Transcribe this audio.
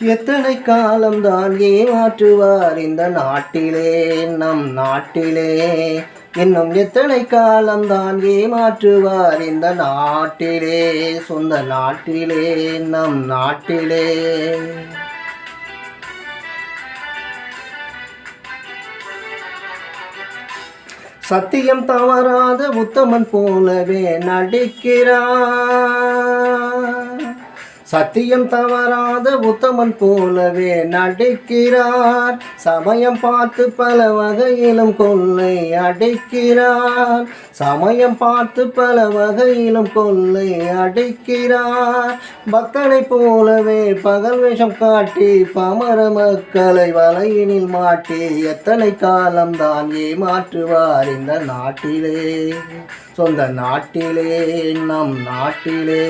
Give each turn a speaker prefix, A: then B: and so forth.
A: எத்தனை காலம்தான் ஏமாற்றுவார் இந்த நாட்டிலே, நம் நாட்டிலே. இன்னும் எத்தனை காலம்தான் ஏமாற்றுவார் இந்த நாட்டிலே, சொந்த நாட்டிலே, நம் நாட்டிலே. சத்தியம் தவறாத உத்தமன் போலவே நடிக்கிறார். சத்தியம் தவறாத உத்தமன் போலவே நடிக்கிறார். சமயம் பார்த்து பல வகையிலும் கொள்ளை அடிக்கிறார். சமயம் பார்த்து பல வகையிலும் கொள்ளை அடிக்கிறார். பக்தனை போலவே பகல் வேஷம் காட்டி பமர மக்களை வலையினில் மாட்டி எத்தனை காலம்தான் ஏமாற்றுவார் இந்த நாட்டிலே, சொந்த நாட்டிலே, நம் நாட்டிலே.